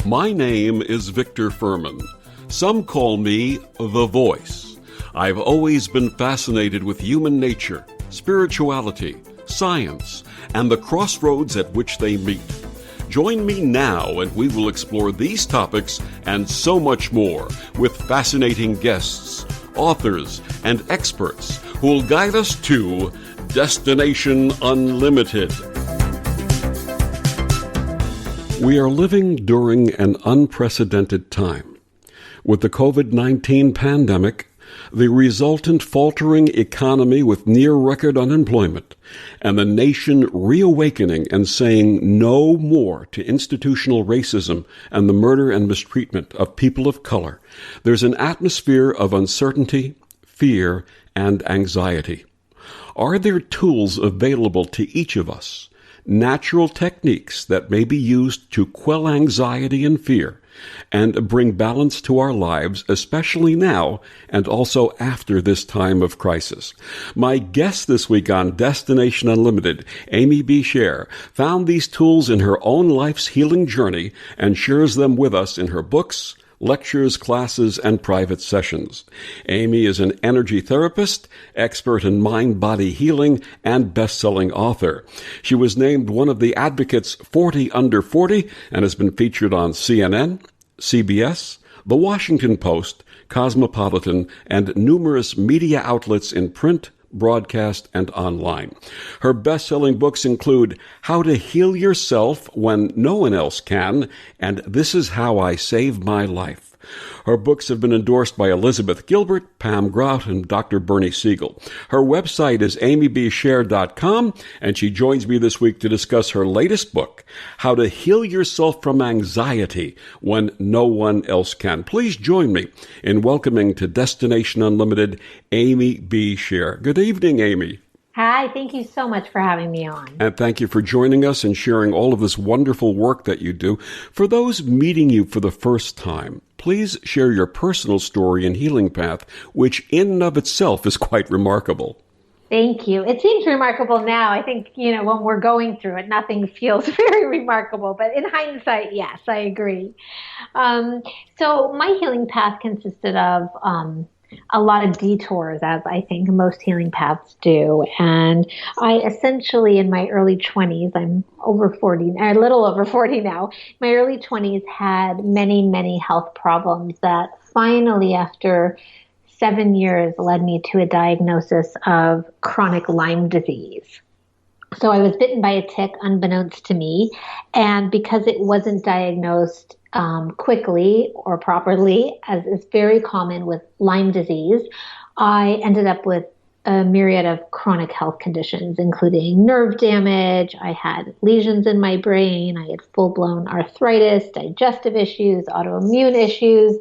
My name is Victor Fuhrman. Some call me The Voice. I've always been fascinated with human nature, spirituality, science, and the crossroads at which they meet. Join me now and we will explore these topics and so much more with fascinating guests, authors, and experts who will guide us to Destination Unlimited. We are living during an unprecedented time. With the COVID-19 pandemic, the resultant faltering economy with near-record unemployment, and the nation reawakening and saying no more to institutional racism and the murder and mistreatment of people of color, there's an atmosphere of uncertainty, fear, and anxiety. Are there tools available to each of us, natural techniques that may be used to quell anxiety and fear and bring balance to our lives, especially now and also after this time of crisis? My guest this week on Destination Unlimited, Amy B. Scher, found these tools in her own life's healing journey and shares them with us in her books, lectures, classes, and private sessions. Amy is an energy therapist, expert in mind-body healing, and best-selling author. She was named one of the Advocate's 40 Under 40 and has been featured on CNN, CBS, The Washington Post, Cosmopolitan, and numerous media outlets in print, broadcast, and online. Her best-selling books include How to Heal Yourself When No One Else Can and This Is How I Saved My Life. Her books have been endorsed by Elizabeth Gilbert, Pam Grout, and Dr. Bernie Siegel. Her website is amybscher.com, and she joins me this week to discuss her latest book, How to Heal Yourself from Anxiety When No One Else Can. Please join me in welcoming to Destination Unlimited, Amy B. Scher. Good evening, Amy. Hi, thank you so much for having me on. And thank you for joining us and sharing all of this wonderful work that you do. For those meeting you for the first time, please share your personal story and healing path, which in and of itself is quite remarkable. Thank you. It seems remarkable now. I think, when we're going through it, nothing feels very remarkable. But in hindsight, yes, I agree. So my healing path consisted of a lot of detours, as I think most healing paths do. And I essentially, in my early 20s, I'm over 40, a little over 40 now, my early 20s had many, many health problems that finally, after 7 years, led me to a diagnosis of chronic Lyme disease. So I was bitten by a tick unbeknownst to me. And because it wasn't diagnosed quickly or properly, as is very common with Lyme disease, I ended up with a myriad of chronic health conditions, including nerve damage. I had lesions in my brain. I had full-blown arthritis, digestive issues, autoimmune issues,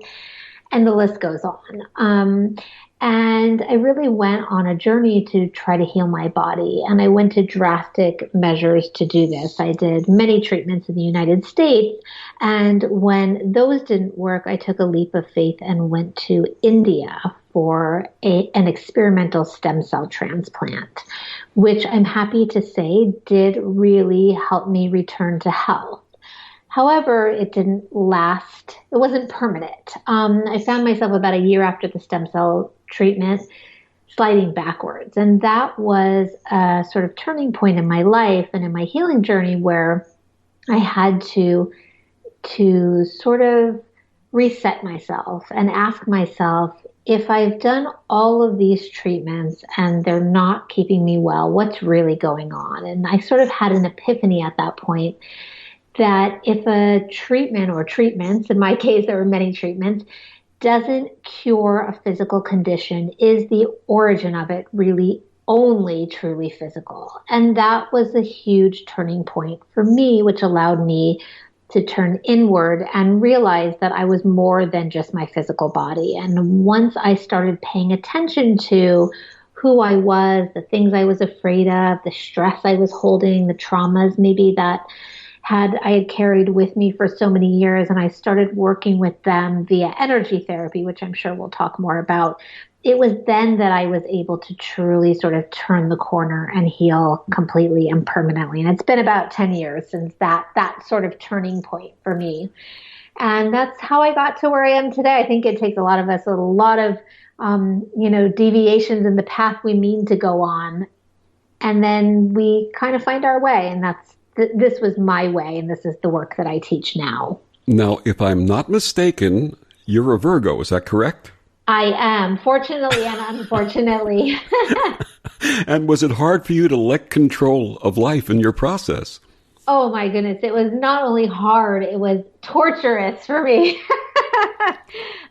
and the list goes on. And I really went on a journey to try to heal my body. And I went to drastic measures to do this. I did many treatments in the United States. And when those didn't work, I took a leap of faith and went to India for an experimental stem cell transplant, which I'm happy to say did really help me return to health. However, it didn't last. It wasn't permanent. I found myself about a year after the stem cell treatment sliding backwards. And that was a sort of turning point in my life and in my healing journey where I had to sort of reset myself and ask myself, if I've done all of these treatments and they're not keeping me well, what's really going on? And I sort of had an epiphany at that point that if a treatment or treatments, in my case, there were many treatments, doesn't cure a physical condition, is the origin of it really only truly physical? And that was a huge turning point for me, which allowed me to turn inward and realize that I was more than just my physical body. And once I started paying attention to who I was, the things I was afraid of, the stress I was holding, the traumas maybe that I had carried with me for so many years, and I started working with them via energy therapy, which I'm sure we'll talk more about. It was then that I was able to truly sort of turn the corner and heal completely and permanently. And it's been about 10 years since that sort of turning point for me. And that's how I got to where I am today. I think it takes a lot of us, a lot of, deviations in the path we mean to go on. And then we kind of find our way. And this was my way. And this is the work that I teach now. Now, if I'm not mistaken, you're a Virgo. Is that correct? I am, fortunately and unfortunately. And was it hard for you to let control of life in your process? Oh my goodness. It was not only hard, it was torturous for me.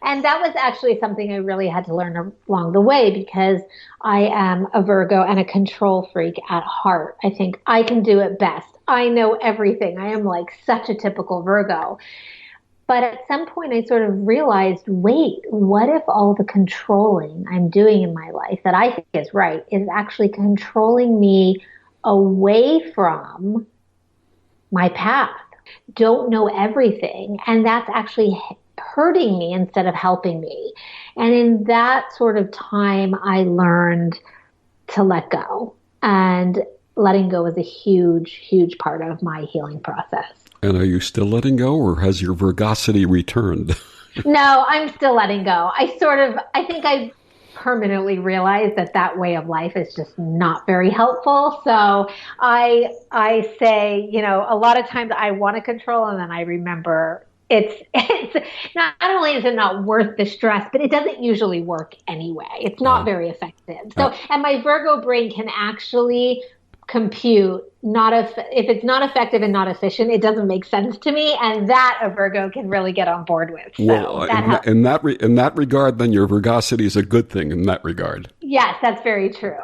And that was actually something I really had to learn along the way because I am a Virgo and a control freak at heart. I think I can do it best. I know everything. I am like such a typical Virgo. But at some point I sort of realized, wait, what if all the controlling I'm doing in my life that I think is right is actually controlling me away from my path? Don't know everything. And that's actually hurting me instead of helping me. And in that sort of time, I learned to let go. And letting go is a huge, huge part of my healing process. And are you still letting go, or has your Virgosity returned? No, I'm still letting go. I think I permanently realized that way of life is just not very helpful. So I say, a lot of times I want to control, and then I remember it's not only is it not worth the stress, but it doesn't usually work anyway. It's not very effective. So, and my Virgo brain can actually compute if it's not effective and not efficient, it doesn't make sense to me, and that a Virgo can really get on board with. So well, in that regard, then your Virgosity is a good thing in that regard. Yes, that's very true.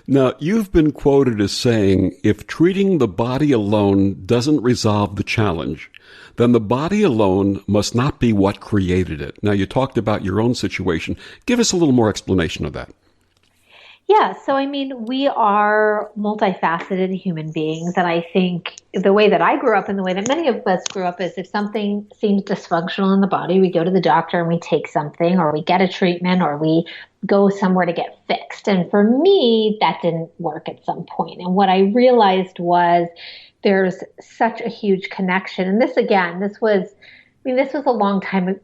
Now, you've been quoted as saying, if treating the body alone doesn't resolve the challenge, then the body alone must not be what created it. Now, you talked about your own situation. Give us a little more explanation of that. Yeah, so I mean, we are multifaceted human beings, and I think the way that I grew up and the way that many of us grew up is if something seems dysfunctional in the body, we go to the doctor and we take something, or we get a treatment, or we go somewhere to get fixed. And for me, that didn't work at some point. And what I realized was there's such a huge connection. And this was a long time,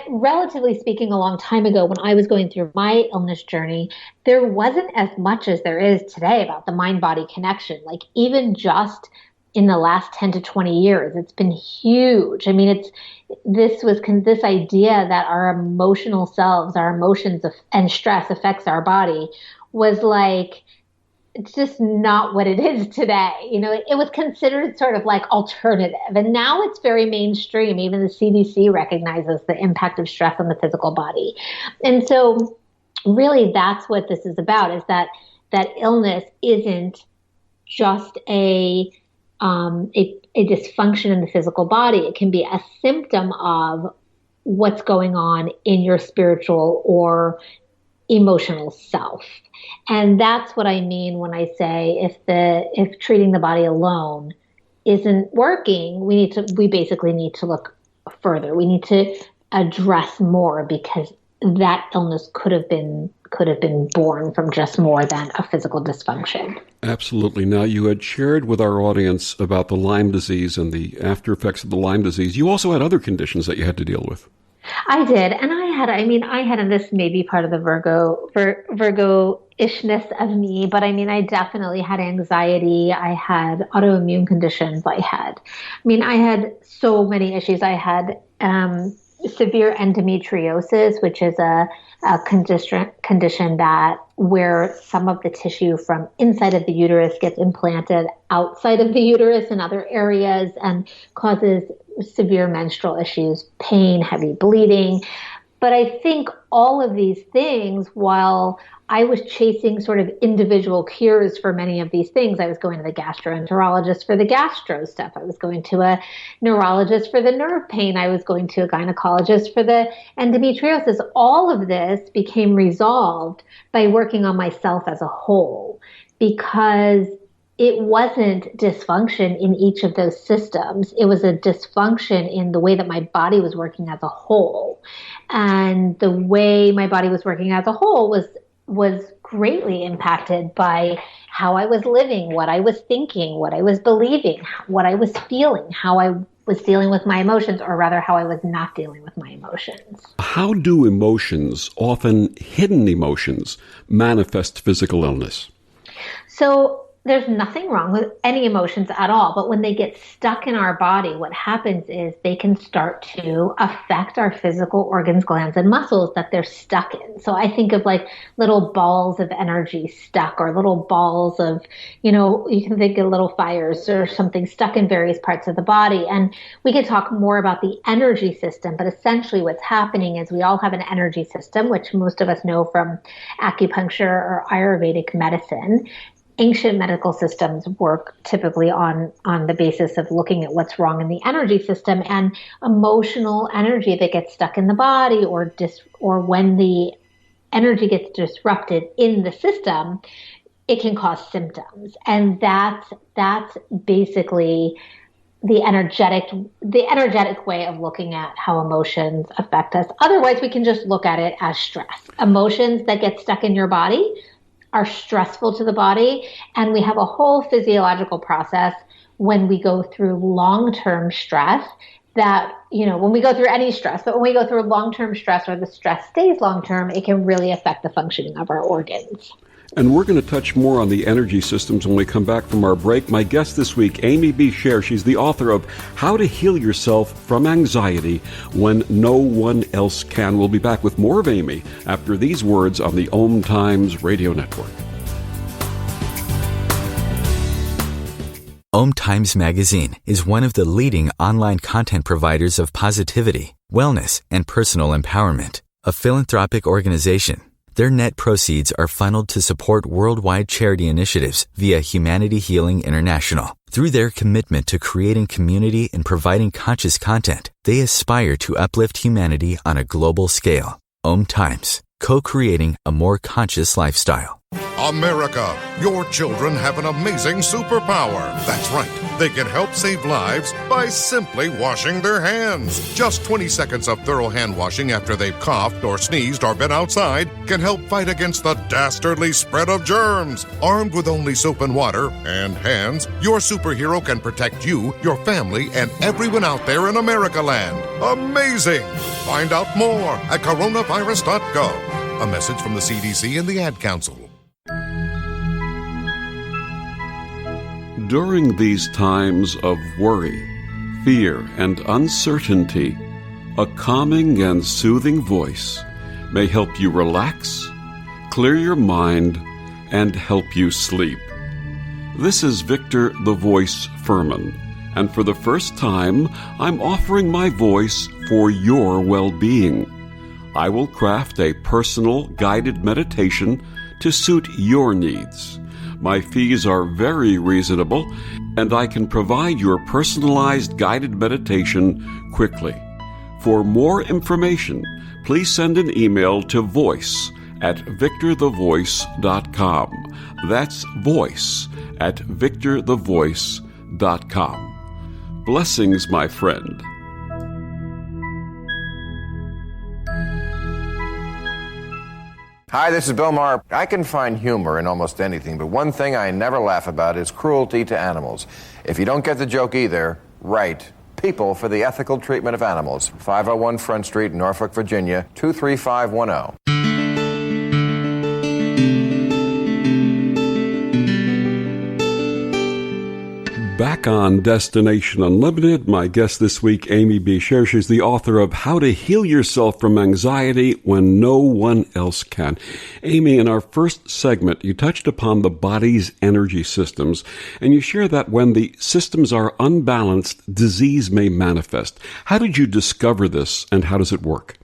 relatively speaking, a long time ago when I was going through my illness journey. There wasn't as much as there is today about the mind-body connection. Like even just in the last 10 to 20 years, it's been huge. I mean, this idea that our emotional selves, our emotions and stress affects our body was like, it's just not what it is today. It was considered sort of like alternative. And now it's very mainstream. Even the CDC recognizes the impact of stress on the physical body. And so really that's what this is about, is that illness isn't just a dysfunction in the physical body. It can be a symptom of what's going on in your spiritual or emotional self. And that's what I mean when I say if treating the body alone isn't working, we basically need to look further. We need to address more, because that illness could have been born from just more than a physical dysfunction. Absolutely. Now, you had shared with our audience about the Lyme disease and the after effects of the Lyme disease. You also had other conditions that you had to deal with. I did. And I had, and this may be part of the Virgo-ishness of me, but I definitely had anxiety. I had autoimmune conditions. I had so many issues. I had severe endometriosis, which is a condition that where some of the tissue from inside of the uterus gets implanted outside of the uterus in other areas and causes severe menstrual issues, pain, heavy bleeding. But I think all of these things, while I was chasing sort of individual cures for many of these things, I was going to the gastroenterologist for the gastro stuff. I was going to a neurologist for the nerve pain. I was going to a gynecologist for the endometriosis. All of this became resolved by working on myself as a whole, because it wasn't dysfunction in each of those systems. It was a dysfunction in the way that my body was working as a whole. And the way my body was working as a whole was greatly impacted by how I was living, what I was thinking, what I was believing, what I was feeling, how I was dealing with my emotions, or rather how I was not dealing with my emotions. How do emotions, often hidden emotions, manifest physical illness? So there's nothing wrong with any emotions at all, but when they get stuck in our body, what happens is they can start to affect our physical organs, glands, and muscles that they're stuck in. So I think of like little balls of energy stuck, or little balls of, you can think of little fires or something stuck in various parts of the body. And we could talk more about the energy system, but essentially what's happening is we all have an energy system, which most of us know from acupuncture or Ayurvedic medicine. Ancient medical systems work typically on the basis of looking at what's wrong in the energy system, and emotional energy that gets stuck in the body, or when the energy gets disrupted in the system, it can cause symptoms. And that's basically the energetic way of looking at how emotions affect us. Otherwise, we can just look at it as stress. Emotions that get stuck in your body are stressful to the body. And we have a whole physiological process when we go through long-term stress that, when we go through any stress, but when we go through long-term stress, or the stress stays long-term, it can really affect the functioning of our organs. And we're going to touch more on the energy systems when we come back from our break. My guest this week, Amy B. Scher. She's the author of How to Heal Yourself from Anxiety When No One Else Can. We'll be back with more of Amy after these words on the OMTimes radio network. OMTimes Magazine is one of the leading online content providers of positivity, wellness, and personal empowerment. A philanthropic organization, their net proceeds are funneled to support worldwide charity initiatives via Humanity Healing International. Through their commitment to creating community and providing conscious content, they aspire to uplift humanity on a global scale. OMTimes, co-creating a more conscious lifestyle. America, your children have an amazing superpower. That's right. They can help save lives by simply washing their hands. Just 20 seconds of thorough hand washing after they've coughed or sneezed or been outside can help fight against the dastardly spread of germs. Armed with only soap and water and hands, your superhero can protect you, your family, and everyone out there in America land. Amazing! Find out more at coronavirus.gov. A message from the CDC and the Ad Council. During these times of worry, fear, and uncertainty, a calming and soothing voice may help you relax, clear your mind, and help you sleep. This is Victor the Voice Fuhrman, and for the first time, I'm offering my voice for your well-being. I will craft a personal guided meditation to suit your needs. My fees are very reasonable, and I can provide your personalized guided meditation quickly. For more information, please send an email to voice@victorthevoice.com. That's voice@victorthevoice.com. Blessings, my friend. Hi, this is Bill Maher. I can find humor in almost anything, but one thing I never laugh about is cruelty to animals. If you don't get the joke either, write People for the Ethical Treatment of Animals, 501 Front Street, Norfolk, Virginia, 23510. Back on Destination Unlimited, my guest this week, Amy B. Scher. She's the author of How to Heal Yourself from Anxiety When No One Else Can. Amy, in our first segment, you touched upon the body's energy systems, and you share that when the systems are unbalanced, disease may manifest. How did you discover this, and how does it work?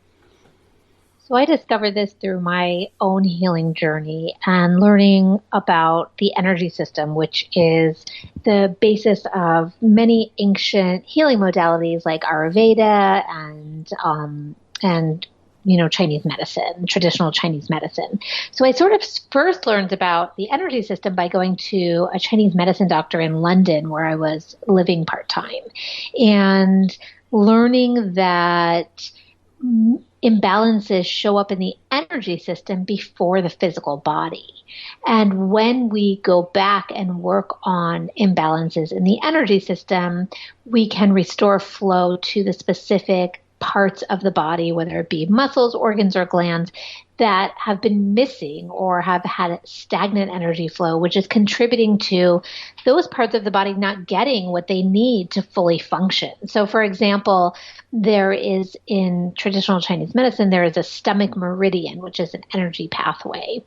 So I discovered this through my own healing journey and learning about the energy system, which is the basis of many ancient healing modalities like Ayurveda and Chinese medicine, traditional Chinese medicine. So I sort of first learned about the energy system by going to a Chinese medicine doctor in London where I was living part-time and learning that imbalances show up in the energy system before the physical body. And when we go back and work on imbalances in the energy system, we can restore flow to the specific parts of the body, whether it be muscles, organs, or glands that have been missing or have had stagnant energy flow, which is contributing to those parts of the body not getting what they need to fully function. So, for example, there is in traditional Chinese medicine, there is a stomach meridian, which is an energy pathway.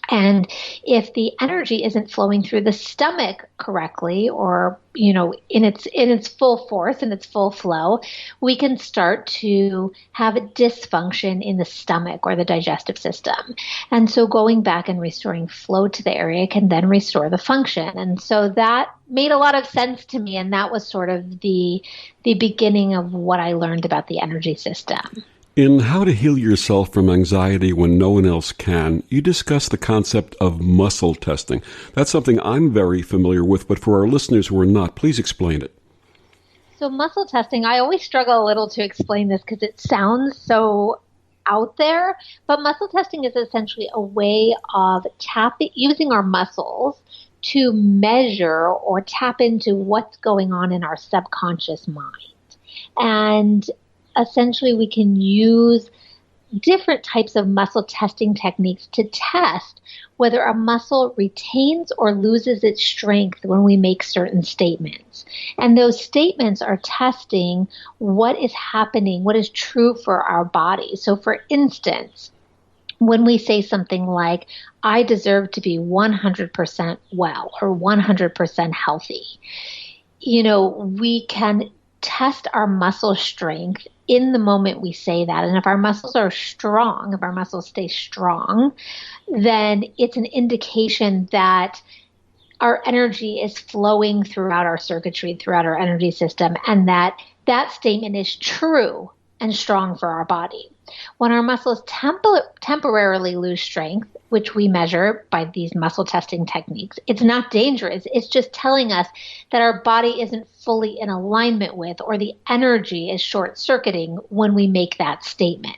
And if the energy isn't flowing through the stomach correctly, or, in its full force and its full flow, we can start to have a dysfunction in the stomach or the digestive system. And so going back and restoring flow to the area can then restore the function. And so that made a lot of sense to me. And that was sort of the beginning of what I learned about the energy system. In How to Heal Yourself from Anxiety When No One Else Can, you discuss the concept of muscle testing. That's something I'm very familiar with, but for our listeners who are not, please explain it. So muscle testing, I always struggle a little to explain this because it sounds so out there, but muscle testing is essentially a way of using our muscles to measure or tap into what's going on in our subconscious mind. And essentially, we can use different types of muscle testing techniques to test whether a muscle retains or loses its strength when we make certain statements. And those statements are testing what is happening, what is true for our body. So, for instance, when we say something like, I deserve to be 100% well or 100% healthy, we can test our muscle strength in the moment we say that. And if our muscles are strong, if our muscles stay strong, then it's an indication that our energy is flowing throughout our circuitry, throughout our energy system, and that statement is true and strong for our body. When our muscles temporarily lose strength, which we measure by these muscle testing techniques, it's not dangerous. It's just telling us that our body isn't fully in alignment with, or the energy is short-circuiting when we make that statement.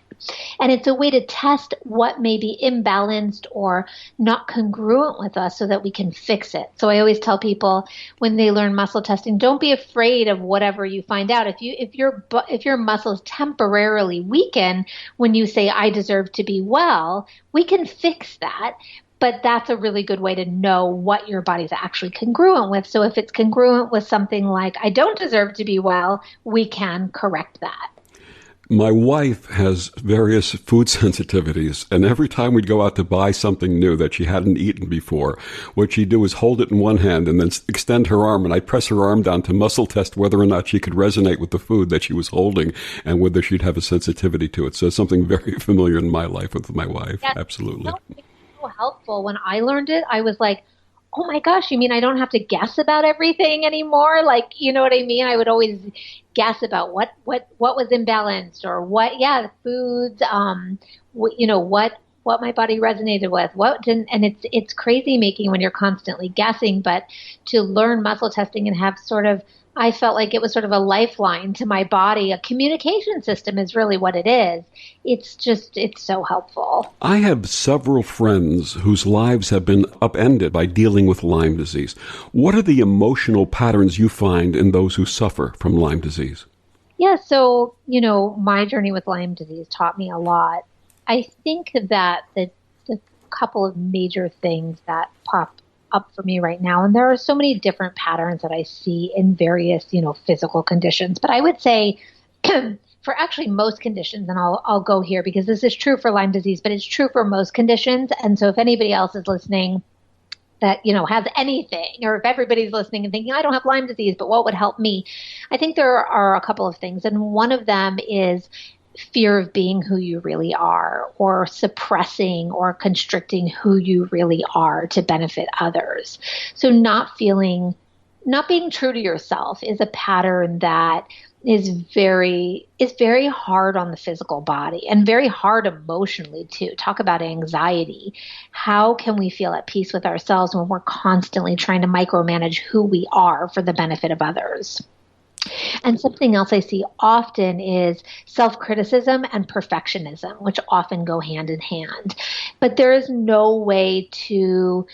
And it's a way to test what may be imbalanced or not congruent with us so that we can fix it. So I always tell people when they learn muscle testing, don't be afraid of whatever you find out. If your muscles temporarily weaken when you say, I deserve to be well, we can fix that. But that's a really good way to know what your body's actually congruent with. So if it's congruent with something like, I don't deserve to be well, we can correct that. My wife has various food sensitivities, and every time we'd go out to buy something new that she hadn't eaten before, what she'd do is hold it in one hand and then extend her arm, and I'd press her arm down to muscle test whether or not she could resonate with the food that she was holding and whether she'd have a sensitivity to it. So something very familiar in my life with my wife. Yes, absolutely. So helpful. When I learned it, I was like, oh my gosh, you mean I don't have to guess about everything anymore? Like, you know what I mean? I would always guess about what was imbalanced, or the foods, what my body resonated with, what didn't. And it's crazy making when you're constantly guessing, but to learn muscle testing and have I felt like it was sort of a lifeline to my body. A communication system is really what it is. It's so helpful. I have several friends whose lives have been upended by dealing with Lyme disease. What are the emotional patterns you find in those who suffer from Lyme disease? Yeah, so, my journey with Lyme disease taught me a lot. I think that the couple of major things that pop up for me right now, and there are so many different patterns that I see in various, physical conditions. But I would say for actually most conditions, and I'll go here because this is true for Lyme disease, but it's true for most conditions. And so if anybody else is listening that, has anything, or if everybody's listening and thinking, I don't have Lyme disease, but what would help me? I think there are a couple of things. And one of them is fear of being who you really are, or suppressing or constricting who you really are to benefit others. So not being true to yourself is a pattern that is very hard on the physical body and very hard emotionally too. Talk about anxiety. How can we feel at peace with ourselves when we're constantly trying to micromanage who we are for the benefit of others? And something else I see often is self-criticism and perfectionism, which often go hand in hand. But there is no way to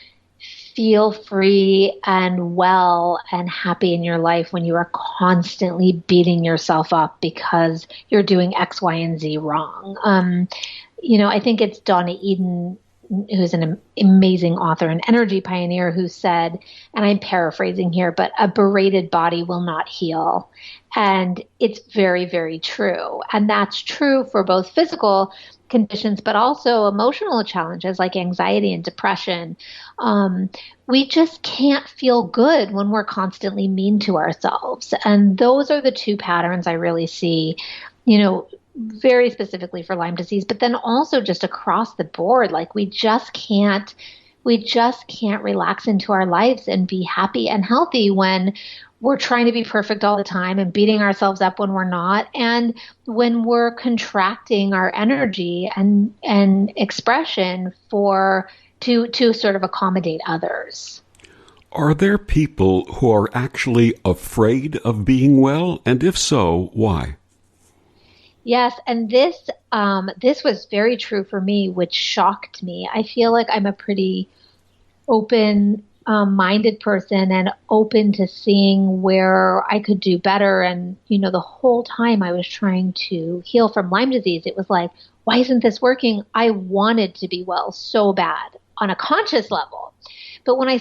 feel free and well and happy in your life when you are constantly beating yourself up because you're doing X, Y, and Z wrong. I think it's Donna Eden, who's an amazing author and energy pioneer, who said, and I'm paraphrasing here, but a berated body will not heal. And it's very, very true. And that's true for both physical conditions, but also emotional challenges like anxiety and depression. We just can't feel good when we're constantly mean to ourselves. And those are the two patterns I really see, very specifically for Lyme disease, but then also just across the board. Like we just can't relax into our lives and be happy and healthy when we're trying to be perfect all the time and beating ourselves up when we're not, and when we're contracting our energy and expression to sort of accommodate others. Are there people who are actually afraid of being well? And if so, why? Yes, and this was very true for me, which shocked me. I feel like I'm a pretty open-minded person and open to seeing where I could do better. And, the whole time I was trying to heal from Lyme disease, it was like, why isn't this working? I wanted to be well so bad on a conscious level. But when I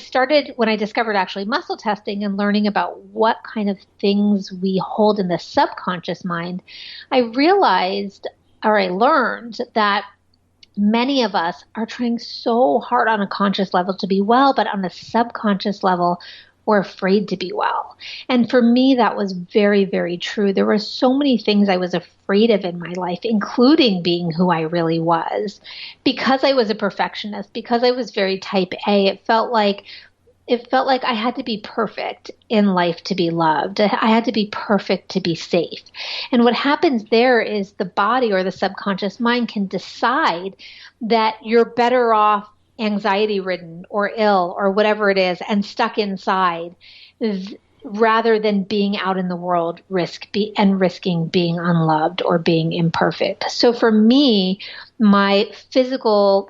discovered actually muscle testing and learning about what kind of things we hold in the subconscious mind, I learned that many of us are trying so hard on a conscious level to be well, but on a subconscious level, we're afraid to be well. And for me, that was very, very true. There were so many things I was afraid of in my life, including being who I really was. Because I was a perfectionist, because I was very type A, it felt like I had to be perfect in life to be loved. I had to be perfect to be safe. And what happens there is the body or the subconscious mind can decide that you're better off anxiety-ridden or ill or whatever it is and stuck inside rather than being out in the world risking being unloved or being imperfect. So for me, my physical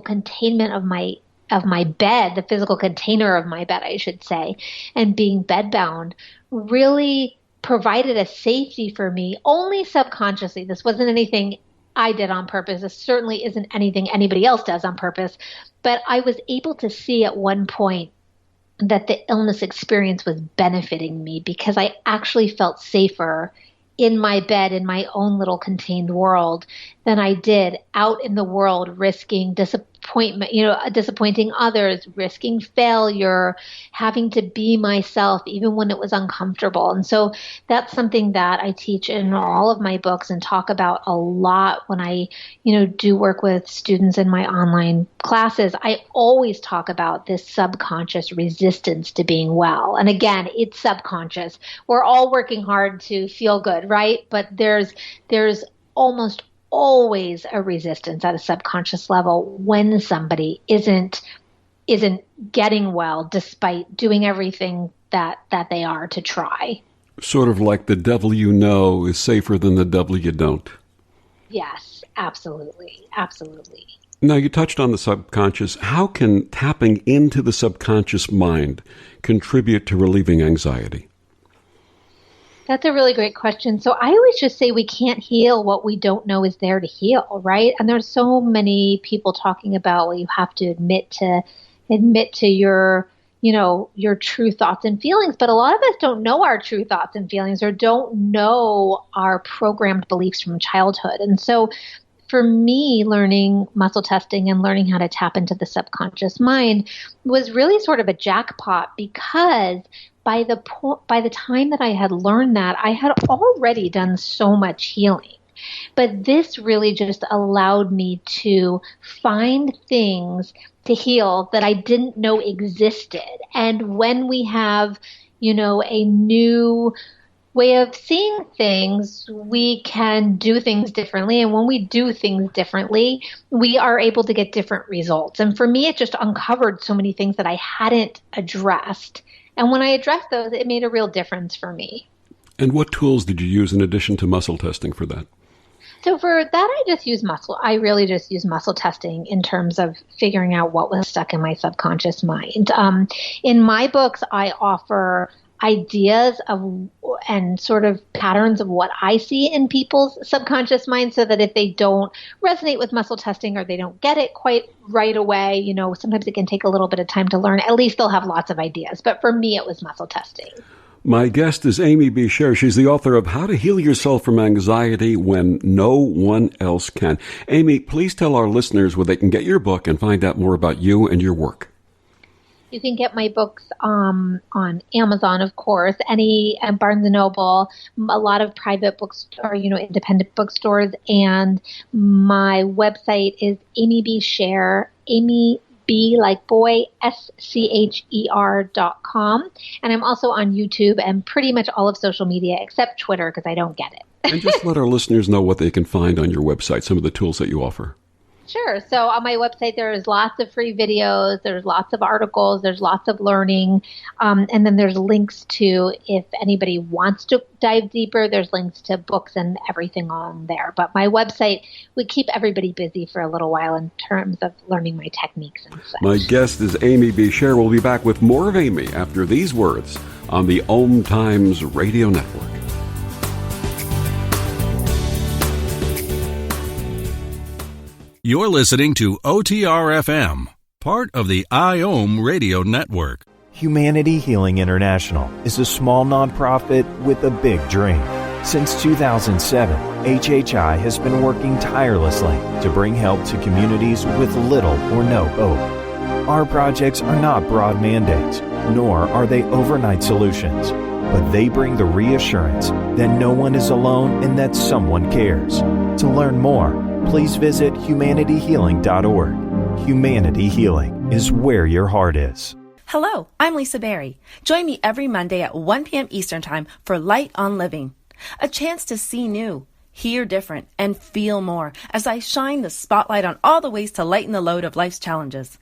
containment of my bed, the physical container of my bed, I should say, and being bedbound really provided a safety for me only subconsciously. This wasn't anything I did on purpose. This certainly isn't anything anybody else does on purpose. But I was able to see at one point that the illness experience was benefiting me because I actually felt safer in my bed, in my own little contained world, than I did out in the world risking disappointment, disappointing others, risking failure, having to be myself even when it was uncomfortable. And so that's something that I teach in all of my books and talk about a lot when I, do work with students in my online classes. I always talk about this subconscious resistance to being well. And again, it's subconscious. We're all working hard to feel good, right? But there's almost always a resistance at a subconscious level when somebody isn't getting well despite doing everything that they are to try. Sort of like the devil you know is safer than the devil you don't. Yes, absolutely. Absolutely. Now, you touched on the subconscious. How can tapping into the subconscious mind contribute to relieving anxiety? That's a really great question. So I always just say we can't heal what we don't know is there to heal, right? And there's so many people talking about, well, you have to admit to your, your true thoughts and feelings. But a lot of us don't know our true thoughts and feelings or don't know our programmed beliefs from childhood. And so for me, learning muscle testing and learning how to tap into the subconscious mind was really sort of a jackpot because by the time that I had learned that, I had already done so much healing. But this really just allowed me to find things to heal that I didn't know existed. And when we have, a new way of seeing things, we can do things differently. And when we do things differently, we are able to get different results. And for me, it just uncovered so many things that I hadn't addressed And when I addressed those, it made a real difference for me. And what tools did you use in addition to muscle testing for that? So for that, I really just use muscle testing in terms of figuring out what was stuck in my subconscious mind. In my books, I offer ideas of and sort of patterns of what I see in people's subconscious minds, so that if they don't resonate with muscle testing or they don't get it quite right away, sometimes it can take a little bit of time to learn. At least they'll have lots of ideas. But for me, it was muscle testing. My guest is Amy B. Scher. She's the author of How to Heal Yourself from Anxiety When No One Else Can. Amy, please tell our listeners where they can get your book and find out more about you and your work. You can get my books on Amazon, of course, and Barnes & Noble, a lot of private books or, independent bookstores. And my website is Amy B. Scher, Amy B like boy, SCHER.com. And I'm also on YouTube and pretty much all of social media except Twitter because I don't get it. And just let our listeners know what they can find on your website, some of the tools that you offer. Sure. So on my website, there's lots of free videos, there's lots of articles, there's lots of learning, and then there's links to, if anybody wants to dive deeper, there's links to books and everything on there. But my website would keep everybody busy for a little while in terms of learning my techniques and such. My guest is Amy B. Scher. We'll be back with more of Amy after these words on the OMTimes Radio Network. You're listening to OTR-FM, part of the IOM Radio Network. Humanity Healing International is a small nonprofit with a big dream. Since 2007, HHI has been working tirelessly to bring help to communities with little or no hope. Our projects are not broad mandates, nor are they overnight solutions, but they bring the reassurance that no one is alone and that someone cares. To learn more, please visit humanityhealing.org. Humanity Healing is where your heart is. Hello, I'm Lisa Berry. Join me every Monday at 1 p.m. Eastern Time for Light on Living, a chance to see new, hear different, and feel more as I shine the spotlight on all the ways to lighten the load of life's challenges.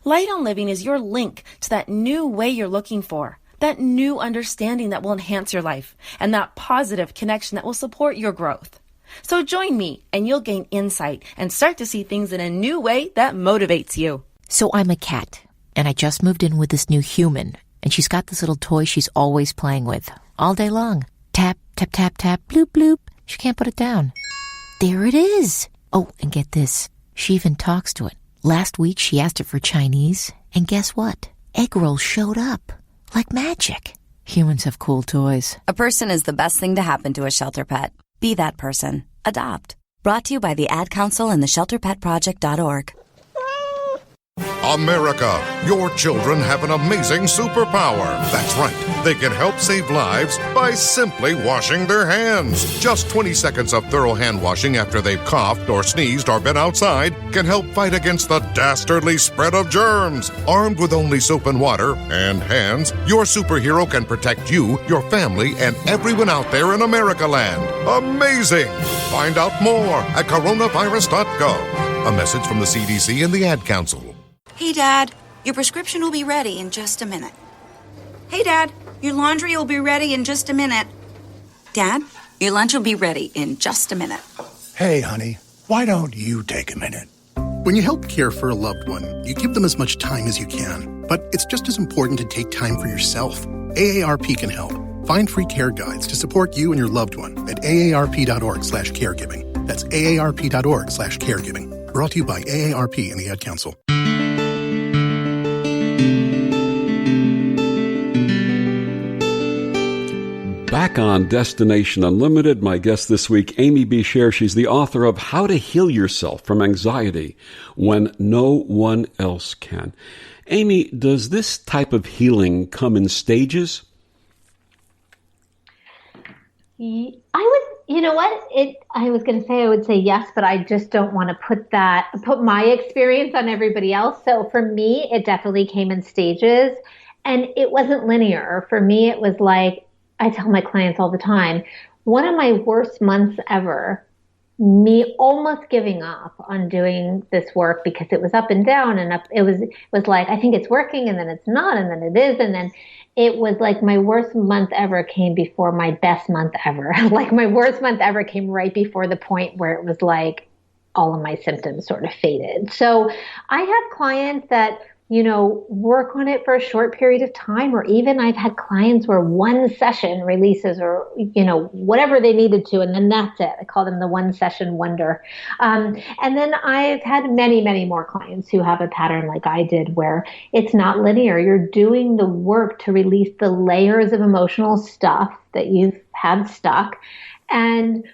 Light on Living is your link to that new way you're looking for, that new understanding that will enhance your life, and that positive connection that will support your growth. So join me and you'll gain insight and start to see things in a new way that motivates you. So I'm a cat, and I just moved in with this new human, and she's got this little toy she's always playing with, all day long. Tap, tap, tap, tap, bloop, bloop. She can't put it down. There it is. Oh, and get this. She even talks to it. Last week she asked it for Chinese, and guess what? Egg rolls showed up. Like magic. Humans have cool toys. A person is the best thing to happen to a shelter pet. Be that person. Adopt. Brought to you by the Ad Council and the ShelterPetProject.org. America, your children have an amazing superpower. That's right. They can help save lives by simply washing their hands. Just 20 seconds of thorough hand washing after they've coughed or sneezed or been outside can help fight against the dastardly spread of germs. Armed with only soap and water and hands, your superhero can protect you, your family, and everyone out there in America land. Amazing! Find out more at coronavirus.gov. A message from the CDC and the Ad Council. Hey, Dad, your prescription will be ready in just a minute. Hey, Dad, your laundry will be ready in just a minute. Dad, your lunch will be ready in just a minute. Hey, honey, why don't you take a minute? When you help care for a loved one, you give them as much time as you can. But it's just as important to take time for yourself. AARP can help. Find free care guides to support you and your loved one at aarp.org/caregiving. That's aarp.org/caregiving. Brought to you by AARP and the Ad Council. Back on Destination Unlimited, my guest this week, Amy B. Scher. She's the author of How to Heal Yourself from Anxiety When No One Else Can. Amy, does this type of healing come in stages? I was going to say I would say yes, but I just don't want to put my experience on everybody else. So for me, it definitely came in stages, and it wasn't linear. For me, it was like, I tell my clients all the time, one of my worst months ever me almost giving up on doing this work because it was up and down and up. It was like, I think it's working, and then it's not, and then it is. And then it was like my worst month ever came before my best month ever. Like my worst month ever came right before the point where it was like all of my symptoms sort of faded. So I have clients that, work on it for a short period of time, or even I've had clients where one session releases or, whatever they needed to, and then that's it. I call them the one session wonder. And then I've had many, many more clients who have a pattern like I did where it's not linear. You're doing the work to release the layers of emotional stuff that you've had stuck. And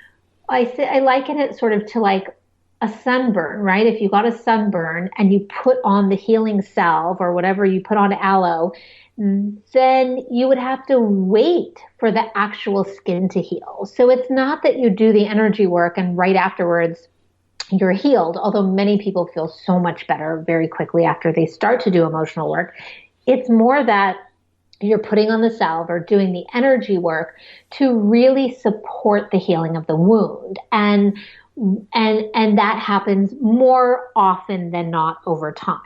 I liken it sort of to like a sunburn, right? If you got a sunburn and you put on the healing salve or whatever you put on aloe, then you would have to wait for the actual skin to heal. So it's not that you do the energy work and right afterwards you're healed, although many people feel so much better very quickly after they start to do emotional work. It's more that you're putting on the salve or doing the energy work to really support the healing of the wound. And that happens more often than not over time.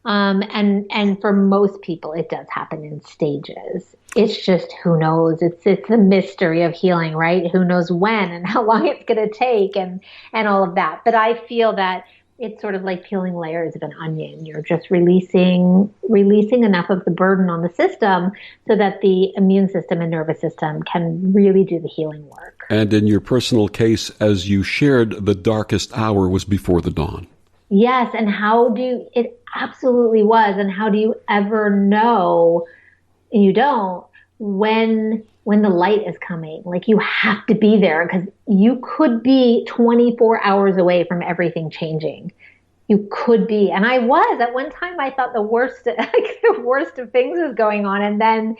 And for most people, it does happen in stages. It's just, who knows? It's the mystery of healing, right? Who knows when and how long it's going to take and all of that. But I feel that it's sort of like peeling layers of an onion. You're just releasing enough of the burden on the system so that the immune system and nervous system can really do the healing work. And in your personal case, as you shared, the darkest hour was before the dawn. Yes, and it absolutely was. And how do you ever know, and you don't, when the light is coming? Like, you have to be there because you could be 24 hours away from everything changing. You could be. And I was. At one time, I thought the worst of things was going on. And then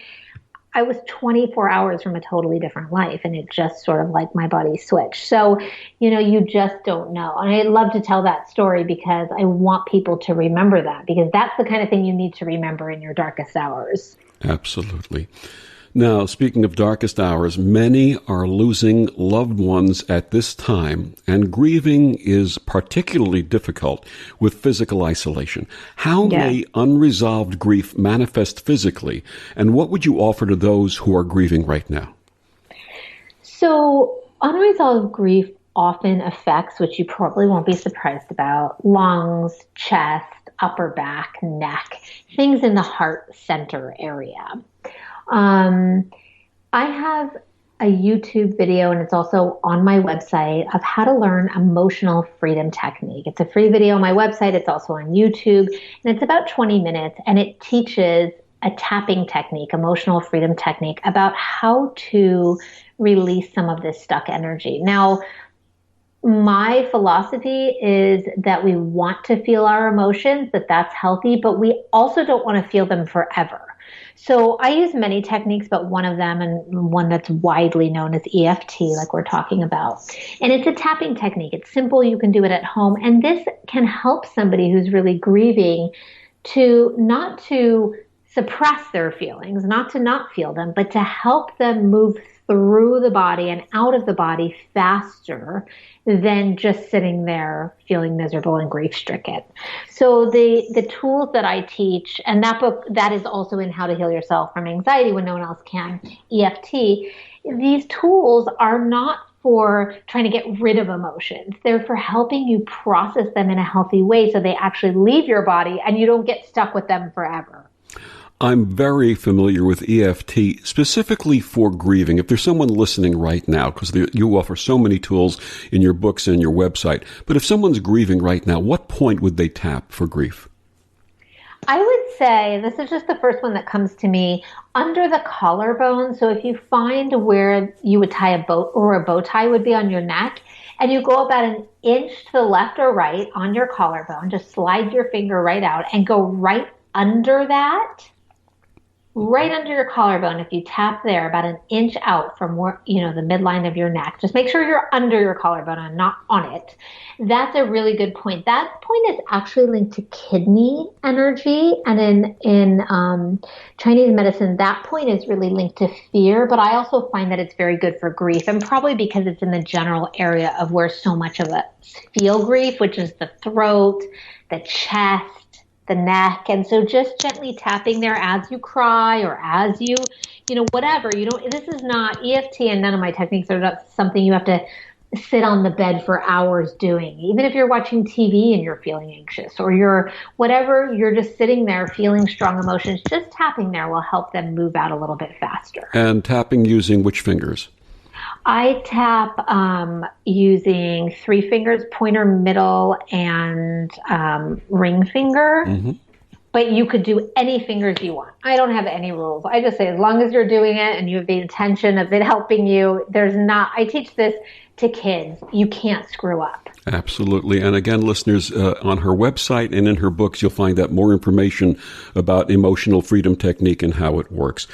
I was 24 hours from a totally different life. And it just sort of like my body switched. So, you just don't know. And I love to tell that story because I want people to remember that, because that's the kind of thing you need to remember in your darkest hours. Absolutely. Now, speaking of darkest hours, many are losing loved ones at this time, and grieving is particularly difficult with physical isolation. How may unresolved grief manifest physically, and what would you offer to those who are grieving right now? So, unresolved grief often affects, which you probably won't be surprised about, lungs, chest, upper back, neck, things in the heart center area. I have a YouTube video, and it's also on my website, of how to learn emotional freedom technique. It's a free video on my website. It's also on YouTube, and it's about 20 minutes, and it teaches a tapping technique, emotional freedom technique, about how to release some of this stuck energy. Now, my philosophy is that we want to feel our emotions, that that's healthy, but we also don't want to feel them forever. So I use many techniques, but one of them, and one that's widely known as EFT, like we're talking about. And it's a tapping technique. It's simple. You can do it at home. And this can help somebody who's really grieving to not to suppress their feelings, not to not feel them, but to help them move through the body and out of the body faster than just sitting there feeling miserable and grief-stricken. So the tools that I teach, and that book, that is also in How to Heal Yourself from Anxiety When No One Else Can, EFT, these tools are not for trying to get rid of emotions. They're for helping you process them in a healthy way so they actually leave your body and you don't get stuck with them forever. I'm very familiar with EFT, specifically for grieving. If there's someone listening right now, because you offer so many tools in your books and your website, but if someone's grieving right now, what point would they tap for grief? I would say, this is just the first one that comes to me, under the collarbone. So if you find where you would tie a bow, or a bow tie would be on your neck, and you go about an inch to the left or right on your collarbone, just slide your finger right out and go right under that. right under your collarbone. If you tap there about an inch out from where, the midline of your neck, just make sure you're under your collarbone and not on it. That's a really good point. That point is actually linked to kidney energy. And in Chinese medicine, that point is really linked to fear. But I also find that it's very good for grief, and probably because it's in the general area of where so much of us feel grief, which is the throat, the chest, the neck. And so just gently tapping there as you cry or as you, whatever, this is not EFT, and none of my techniques are not something you have to sit on the bed for hours doing. Even if you're watching TV and you're feeling anxious, or you're just sitting there feeling strong emotions, just tapping there will help them move out a little bit faster. And tapping using which fingers? I tap using 3 fingers, pointer, middle, and ring finger. Mm-hmm. But you could do any fingers you want. I don't have any rules. I just say as long as you're doing it and you have the intention of it helping you, I teach this to kids. You can't screw up. Absolutely. And again, listeners, on her website and in her books, you'll find out more information about emotional freedom technique and how it works.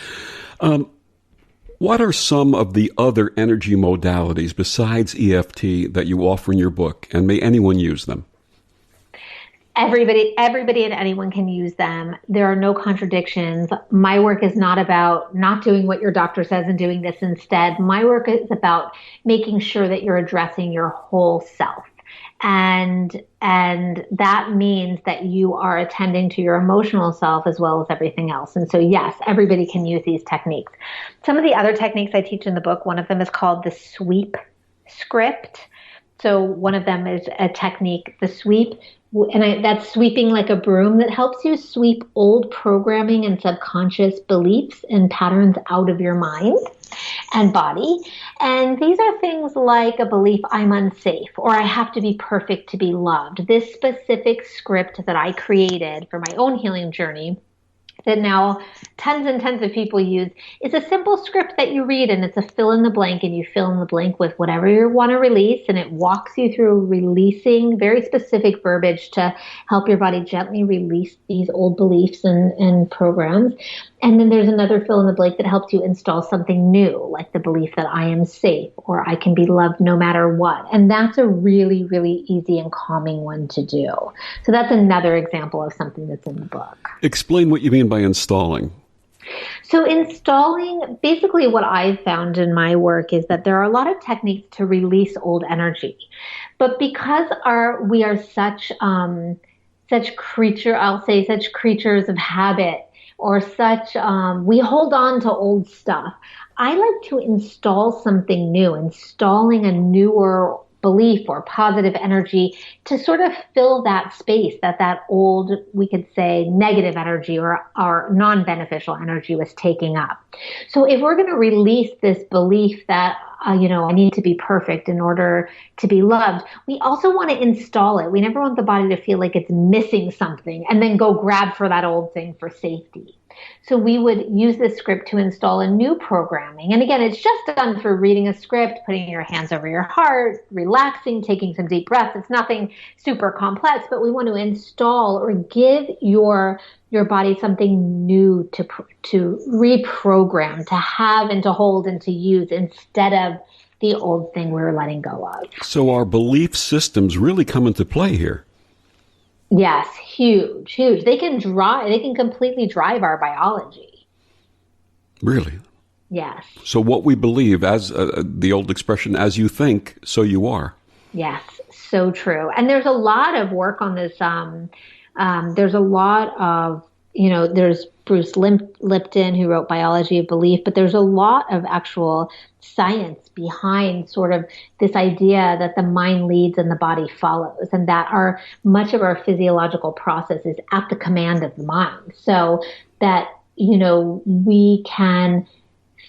What are some of the other energy modalities besides EFT that you offer in your book, and may anyone use them? Everybody and anyone can use them. There are no contradictions. My work is not about not doing what your doctor says and doing this instead. My work is about making sure that you're addressing your whole self. And that means that you are attending to your emotional self as well as everything else. And so, yes, everybody can use these techniques. Some of the other techniques I teach in the book, one of them is called the sweep script. So one of them is a technique, the sweep, and that's sweeping like a broom, that helps you sweep old programming and subconscious beliefs and patterns out of your mind and body. And these are things like a belief, I'm unsafe, or I have to be perfect to be loved. This specific script that I created for my own healing journey, that now tons and tons of people use, is a simple script that you read, and it's a fill in the blank, and you fill in the blank with whatever you want to release, and it walks you through releasing very specific verbiage to help your body gently release these old beliefs and programs. And then there's another fill in the blank that helps you install something new, like the belief that I am safe, or I can be loved no matter what. And that's a really, really easy and calming one to do. So that's another example of something that's in the book. Explain what you mean by installing. So installing, basically what I've found in my work is that there are a lot of techniques to release old energy. But because we are such creatures of habit, or such, we hold on to old stuff. I like to install something new, installing a newer belief or positive energy to sort of fill that space that old, we could say, negative energy or non-beneficial energy was taking up. So if we're going to release this belief that, I need to be perfect in order to be loved, we also want to install it. We never want the body to feel like it's missing something and then go grab for that old thing for safety. So we would use this script to install a new programming. And again, it's just done through reading a script, putting your hands over your heart, relaxing, taking some deep breaths. It's nothing super complex, but we want to install or give your body something new to reprogram, to have and to hold and to use, instead of the old thing we were letting go of. So our belief systems really come into play here. Yes, huge. They can completely drive our biology. Really? Yes. So what we believe, as the old expression, as you think, so you are. Yes, so true. And there's a lot of work on this. There's a lot of, there's Bruce Lipton, who wrote Biology of Belief, but there's a lot of actual science behind sort of this idea that the mind leads and the body follows, and that much of our physiological process is at the command of the mind. So that, we can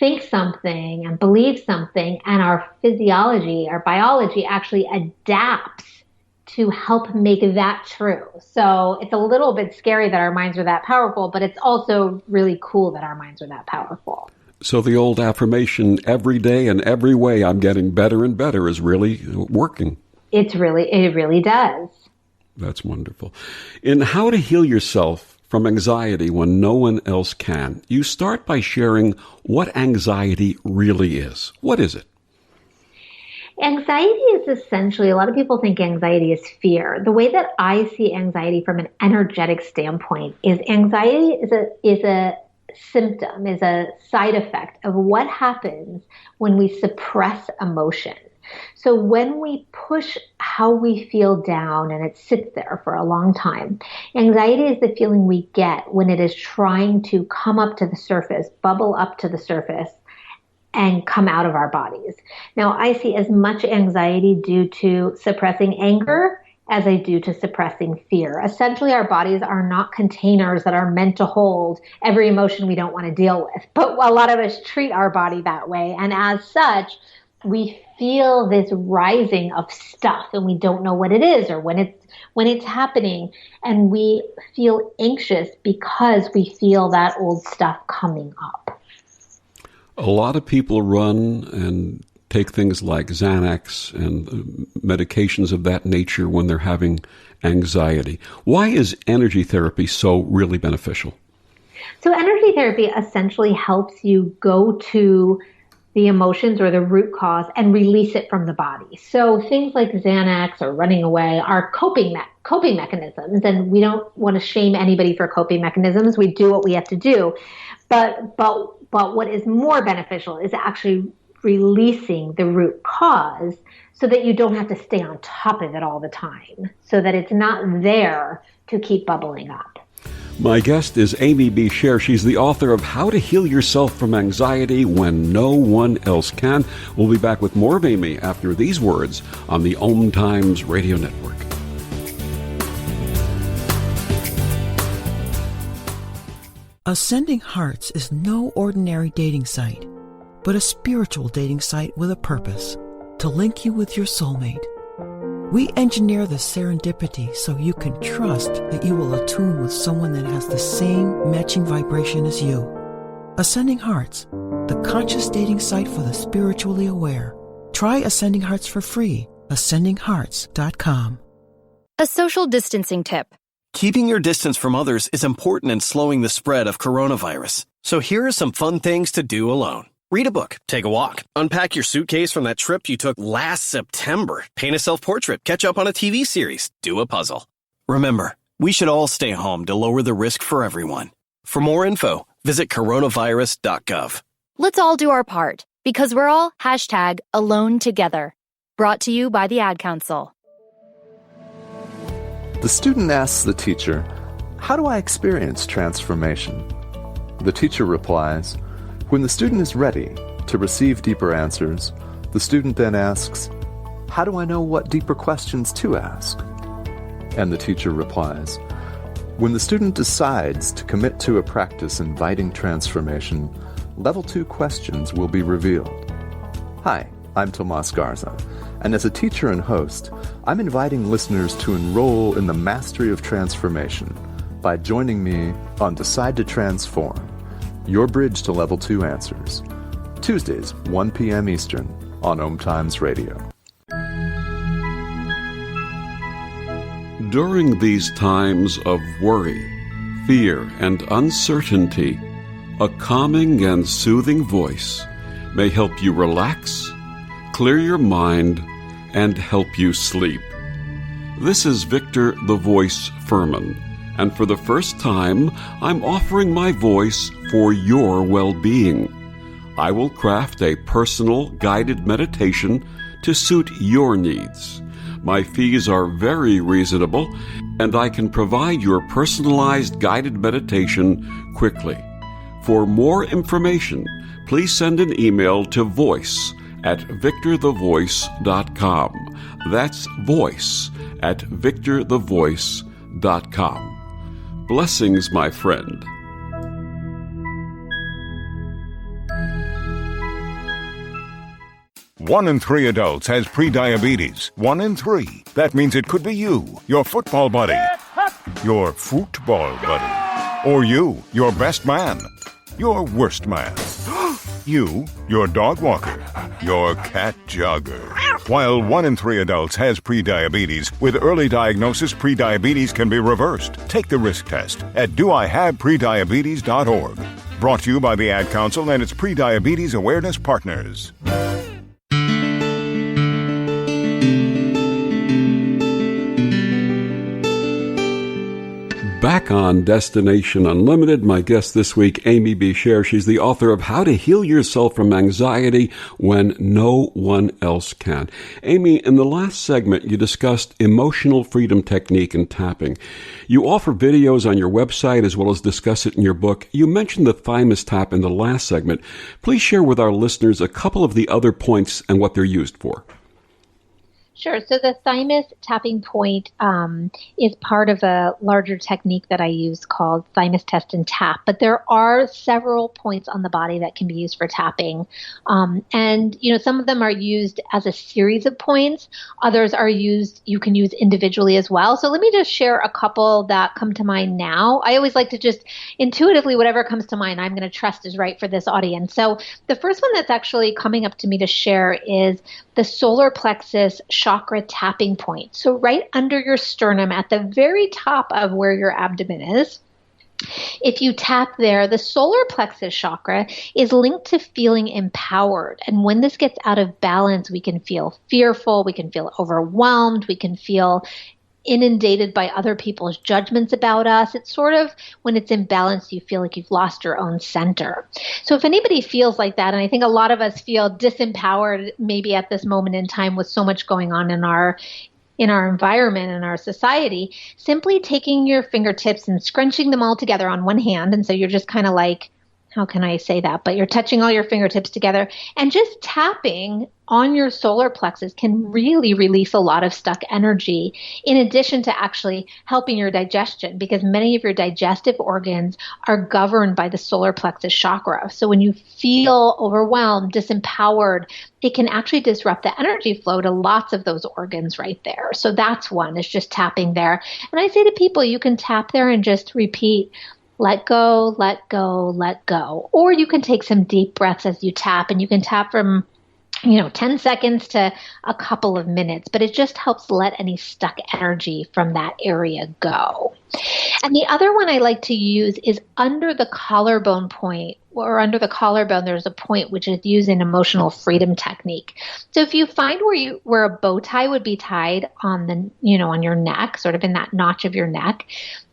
think something and believe something, and our physiology, our biology actually adapts to help make that true. So it's a little bit scary that our minds are that powerful, but it's also really cool that our minds are that powerful. So the old affirmation, every day and every way I'm getting better and better, is really working. It really does. That's wonderful. In How to Heal Yourself from anxiety when no one else can. You start by sharing what anxiety really is. What is it? Anxiety is essentially, a lot of people think anxiety is fear. The way that I see anxiety from an energetic standpoint is anxiety is a symptom, is a side effect of what happens when we suppress emotion. So when we push how we feel down and it sits there for a long time, anxiety is the feeling we get when it is trying to come up to the surface, bubble up to the surface, and come out of our bodies. Now, I see as much anxiety due to suppressing anger as I do to suppressing fear. Essentially, our bodies are not containers that are meant to hold every emotion we don't want to deal with. But a lot of us treat our body that way. And as such, we feel this rising of stuff and we don't know what it is or when it's happening. And we feel anxious because we feel that old stuff coming up. A lot of people run and take things like Xanax and medications of that nature when they're having anxiety. Why is energy therapy so really beneficial? So energy therapy essentially helps you go to the emotions or the root cause and release it from the body. So things like Xanax or running away are coping mechanisms, and we don't want to shame anybody for coping mechanisms. We do what we have to do. But what is more beneficial is actually releasing the root cause so that you don't have to stay on top of it all the time, so that it's not there to keep bubbling up. My guest is Amy B. Scher. She's the author of How to Heal Yourself from Anxiety When No One Else Can. We'll be back with more of Amy after these words on the OMTimes Radio Network. Ascending Hearts is no ordinary dating site, but a spiritual dating site with a purpose, to link you with your soulmate. We engineer the serendipity so you can trust that you will attune with someone that has the same matching vibration as you. Ascending Hearts, the conscious dating site for the spiritually aware. Try Ascending Hearts for free. AscendingHearts.com. A social distancing tip. Keeping your distance from others is important in slowing the spread of coronavirus. So here are some fun things to do alone. Read a book, take a walk, unpack your suitcase from that trip you took last September, paint a self-portrait, catch up on a TV series, do a puzzle. Remember, we should all stay home to lower the risk for everyone. For more info, visit coronavirus.gov. Let's all do our part, because we're all #AloneTogether. Brought to you by the Ad Council. The student asks the teacher, "How do I experience transformation?" The teacher replies, "When the student is ready to receive deeper answers, the student then asks, 'How do I know what deeper questions to ask?' And the teacher replies, "When the student decides to commit to a practice inviting transformation, level 2 questions will be revealed." Hi, I'm Tomas Garza, and as a teacher and host, I'm inviting listeners to enroll in the mastery of transformation by joining me on Decide to Transform, your bridge to level 2 answers. Tuesdays, 1 p.m. Eastern on OMTimes Radio. During these times of worry, fear, and uncertainty, a calming and soothing voice may help you relax, clear your mind, and help you sleep. This is Victor the Voice Fuhrman, and for the first time, I'm offering my voice for your well-being. I will craft a personal guided meditation to suit your needs. My fees are very reasonable, and I can provide your personalized guided meditation quickly. For more information, please send an email to voice@victorthevoice.com. That's voice@victorthevoice.com. Blessings, my friend. One in 3 adults has prediabetes. 1 in 3. That means it could be you, your football buddy, your football buddy, or you, your best man, your worst man. You, your dog walker, your cat jogger. While 1 in 3 adults has prediabetes, with early diagnosis, prediabetes can be reversed. Take the risk test at doihaveprediabetes.org. Brought to you by the Ad Council and its Prediabetes Awareness Partners. Back on Destination Unlimited, my guest this week, Amy B. Scher. She's the author of How to Heal Yourself from Anxiety When No One Else Can. Amy, in the last segment, you discussed emotional freedom technique and tapping. You offer videos on your website as well as discuss it in your book. You mentioned the thymus tap in the last segment. Please share with our listeners a couple of the other points and what they're used for. Sure. So the thymus tapping point is part of a larger technique that I use called thymus test and tap. But there are several points on the body that can be used for tapping. And, some of them are used as a series of points. Others are you can use individually as well. So let me just share a couple that come to mind now. I always like to just intuitively, whatever comes to mind, I'm going to trust is right for this audience. So the first one that's actually coming up to me to share is the solar plexus chakra tapping point. So right under your sternum at the very top of where your abdomen is, if you tap there, the solar plexus chakra is linked to feeling empowered. And when this gets out of balance, we can feel fearful, we can feel overwhelmed, we can feel inundated by other people's judgments about us. It's sort of when it's imbalanced, you feel like you've lost your own center. So if anybody feels like that, and I think a lot of us feel disempowered maybe at this moment in time with so much going on in our environment and our society, simply taking your fingertips and scrunching them all together on one hand. And so you're just kind of like, how can I say that? But you're touching all your fingertips together and just tapping on your solar plexus can really release a lot of stuck energy, in addition to actually helping your digestion, because many of your digestive organs are governed by the solar plexus chakra. So when you feel overwhelmed, disempowered, it can actually disrupt the energy flow to lots of those organs right there. So that's one, is just tapping there. And I say to people, you can tap there and just repeat, let go, let go, let go. Or you can take some deep breaths as you tap, and you can tap from 10 seconds to a couple of minutes, but it just helps let any stuck energy from that area go. And the other one I like to use is under the collarbone point, or under the collarbone, there's a point which is used in emotional freedom technique. So if you find where a bow tie would be tied on on your neck, sort of in that notch of your neck,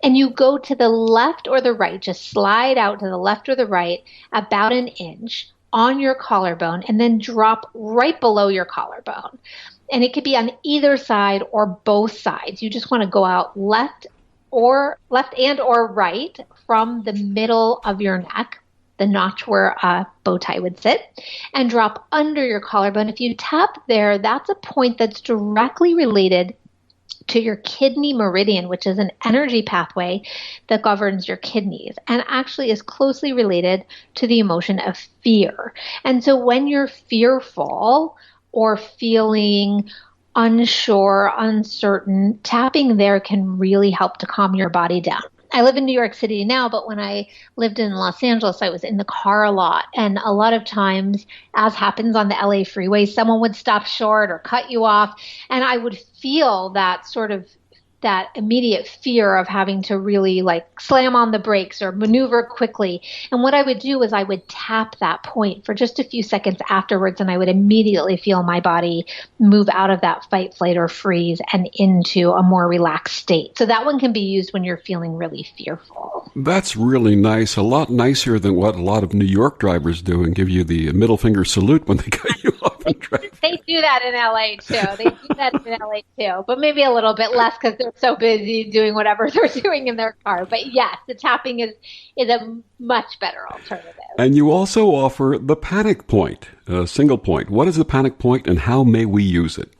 and you go to the left or the right, just slide out to the left or the right about an inch on your collarbone, and then drop right below your collarbone. And it could be on either side or both sides. You just want to go out left and or right from the middle of your neck, the notch where a bow tie would sit, and drop under your collarbone. If you tap there, that's a point that's directly related to your kidney meridian, which is an energy pathway that governs your kidneys and actually is closely related to the emotion of fear. And so when you're fearful or feeling unsure, uncertain, tapping there can really help to calm your body down. I live in New York City now, but when I lived in Los Angeles, I was in the car a lot. And a lot of times, as happens on the LA freeway, someone would stop short or cut you off. And I would feel that sort of that immediate fear of having to really slam on the brakes or maneuver quickly. And what I would do is I would tap that point for just a few seconds afterwards, and I would immediately feel my body move out of that fight, flight, or freeze and into a more relaxed state. So that one can be used when you're feeling really fearful. That's really nice. A lot nicer than what a lot of New York drivers do and give you the middle finger salute when they cut you off in traffic. They do that in LA too. But maybe a little bit less because they're so busy doing whatever they're doing in their car. But yes, the tapping is a much better alternative. And you also offer the panic point, a single point. What is the panic point and how may we use it?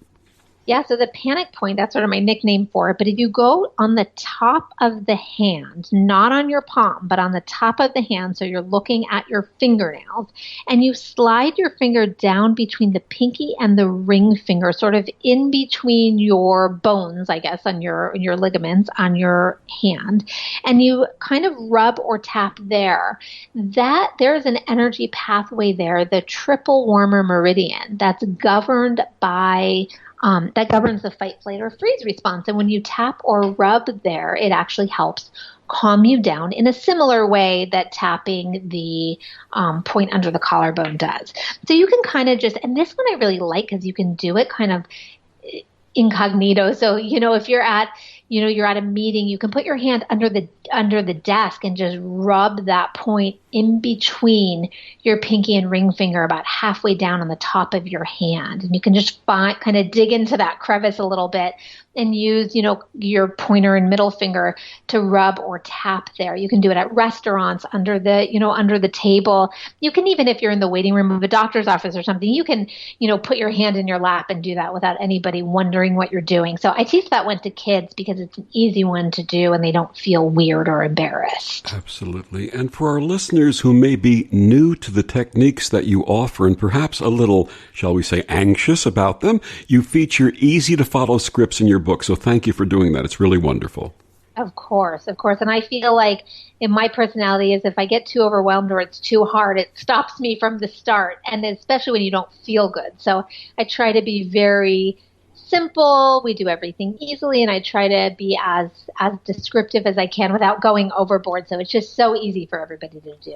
Yeah, so the panic point, that's sort of my nickname for it. But if you go on the top of the hand, not on your palm, but on the top of the hand, so you're looking at your fingernails, and you slide your finger down between the pinky and the ring finger, sort of in between your bones, I guess, on your ligaments on your hand, and you kind of rub or tap there. That there's an energy pathway there, the triple warmer meridian, that's governed by that governs the fight, flight, or freeze response. And when you tap or rub there, it actually helps calm you down in a similar way that tapping the point under the collarbone does. So you can kind of just, and this one I really like because you can do it kind of incognito. So, if you're at a meeting, you can put your hand under the desk and just rub that point in between your pinky and ring finger about halfway down on the top of your hand. And you can just kind of dig into that crevice a little bit and use, your pointer and middle finger to rub or tap there. You can do it at restaurants, under the table. You can, even if you're in the waiting room of a doctor's office or something, you can, put your hand in your lap and do that without anybody wondering what you're doing. So I teach that one to kids because it's an easy one to do and they don't feel weird or embarrassed. Absolutely. And for our listeners who may be new to the techniques that you offer and perhaps a little, shall we say, anxious about them, you feature easy to follow scripts in your book. So thank you for doing that. It's really wonderful. Of course. And I feel like in my personality is if I get too overwhelmed or it's too hard, it stops me from the start. And especially when you don't feel good. So I try to be very simple. We do everything easily. And I try to be as descriptive as I can without going overboard. So it's just so easy for everybody to do.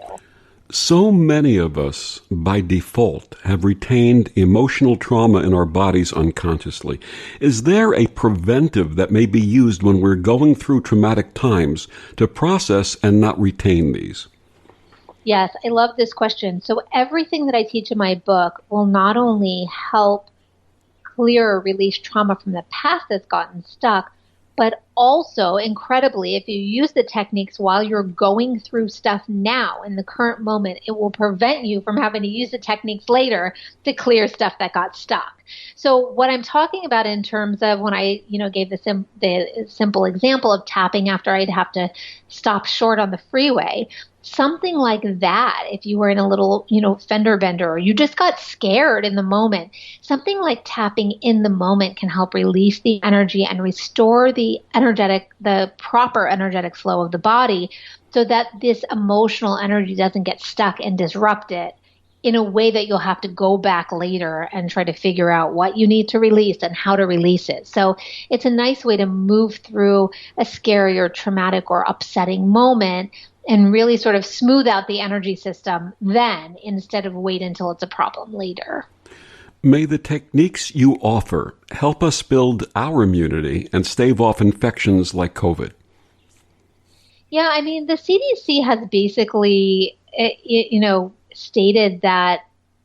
So many of us, by default, have retained emotional trauma in our bodies unconsciously. Is there a preventive that may be used when we're going through traumatic times to process and not retain these? Yes, I love this question. So everything that I teach in my book will not only help clear or release trauma from the past that's gotten stuck, but also, incredibly, if you use the techniques while you're going through stuff now in the current moment, it will prevent you from having to use the techniques later to clear stuff that got stuck. So what I'm talking about in terms of when I, gave the simple example of tapping after I'd have to stop short on the freeway, something like that, if you were in a little, fender bender or you just got scared in the moment, something like tapping in the moment can help release the energy and restore the proper energetic flow of the body so that this emotional energy doesn't get stuck and disrupt it in a way that you'll have to go back later and try to figure out what you need to release and how to release it. So it's a nice way to move through a scary or traumatic or upsetting moment and really sort of smooth out the energy system then instead of wait until it's a problem later. May the techniques you offer help us build our immunity and stave off infections like COVID. Yeah, the CDC has basically, stated that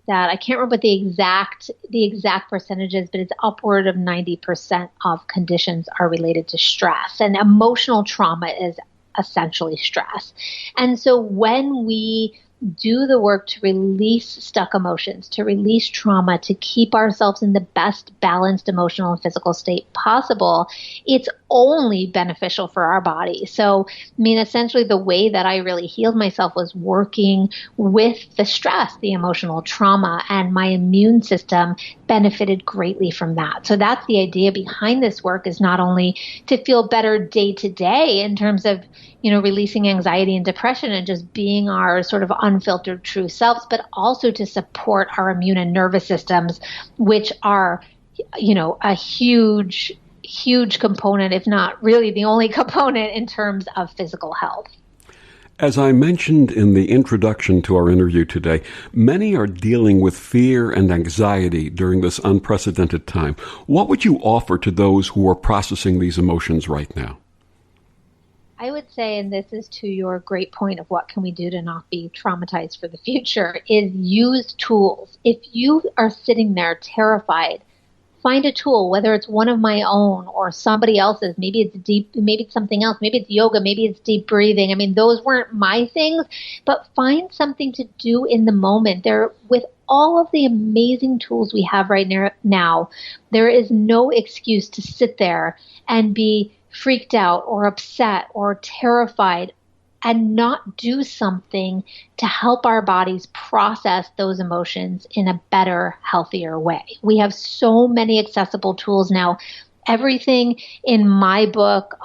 I can't remember the exact percentages, but it's upward of 90% of conditions are related to stress, and emotional trauma is essentially stress. And so when we do the work to release stuck emotions, to release trauma, to keep ourselves in the best balanced emotional and physical state possible, it's only beneficial for our body. So, essentially the way that I really healed myself was working with the stress, the emotional trauma, and my immune system benefited greatly from that. So that's the idea behind this work, is not only to feel better day to day in terms of, releasing anxiety and depression and just being our sort of unfiltered true selves, but also to support our immune and nervous systems, which are, a huge component, if not really the only component in terms of physical health. As I mentioned in the introduction to our interview today, many are dealing with fear and anxiety during this unprecedented time. What would you offer to those who are processing these emotions right now? I would say, and this is to your great point of what can we do to not be traumatized for the future, is use tools. If you are sitting there terrified, find a tool, whether it's one of my own or somebody else's. Maybe it's something else. Maybe it's yoga. Maybe it's deep breathing. Those weren't my things, but find something to do in the moment. There, with all of the amazing tools we have right now, there is no excuse to sit there and be freaked out or upset or terrified and not do something to help our bodies process those emotions in a better, healthier way. We have so many accessible tools now. Everything in my book,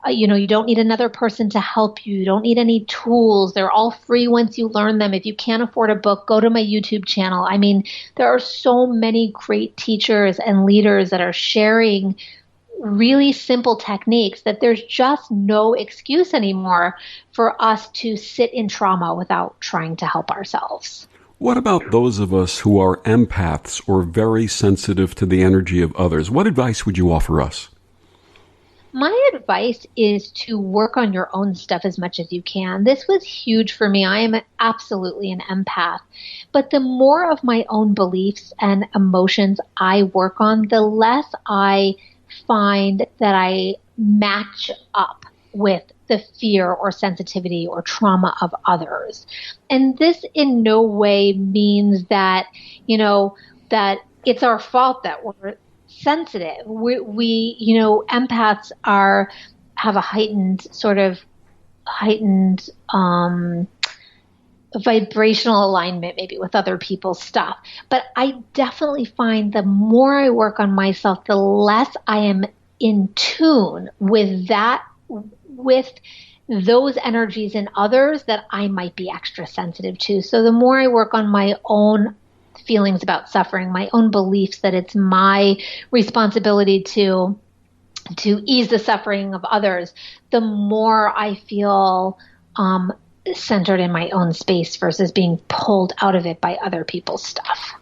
you don't need another person to help you. You don't need any tools. They're all free once you learn them. If you can't afford a book, go to my YouTube channel. I mean, there are so many great teachers and leaders that are sharing really simple techniques that there's just no excuse anymore for us to sit in trauma without trying to help ourselves. What about those of us who are empaths or very sensitive to the energy of others? What advice would you offer us? My advice is to work on your own stuff as much as you can. This was huge for me. I am absolutely an empath. But the more of my own beliefs and emotions I work on, the less I find that I match up with the fear or sensitivity or trauma of others. And this in no way means that, that it's our fault that we're sensitive. We empaths have a heightened vibrational alignment maybe with other people's stuff. But I definitely find the more I work on myself, the less I am in tune with those energies in others that I might be extra sensitive to. So the more I work on my own feelings about suffering, my own beliefs that it's my responsibility to ease the suffering of others, the more I feel centered in my own space versus being pulled out of it by other people's stuff.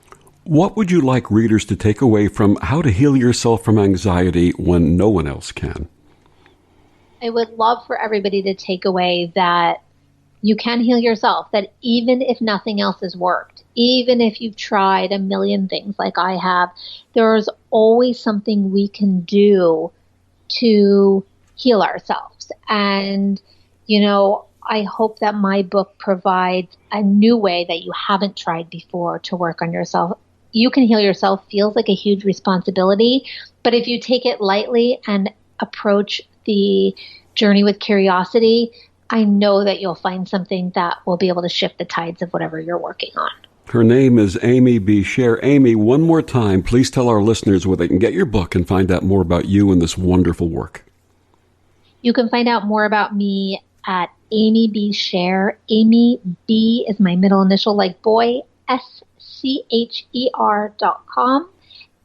What would you like readers to take away from how to heal yourself from anxiety when no one else can? I would love for everybody to take away that you can heal yourself, that even if nothing else has worked, even if you've tried a million things like I have, there's always something we can do to heal ourselves. And, I hope that my book provides a new way that you haven't tried before to work on yourself. You can heal yourself feels like a huge responsibility, but if you take it lightly and approach the journey with curiosity, I know that you'll find something that will be able to shift the tides of whatever you're working on. Her name is Amy B. Scher. Amy, one more time, please tell our listeners where they can get your book and find out more about you and this wonderful work. You can find out more about me at Amy B. Scher. Amy B. is my middle initial, like boy, SCHER.com.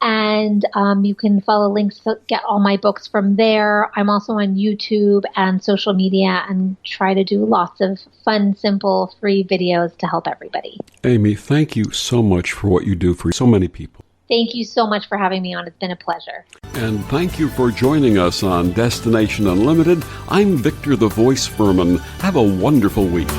And you can follow links to get all my books from there. I'm also on YouTube and social media and try to do lots of fun, simple, free videos to help everybody. Amy, thank you so much for what you do for so many people. Thank you so much for having me on. It's been a pleasure. And thank you for joining us on Destination Unlimited. I'm Victor the Voice Fuhrman. Have a wonderful week.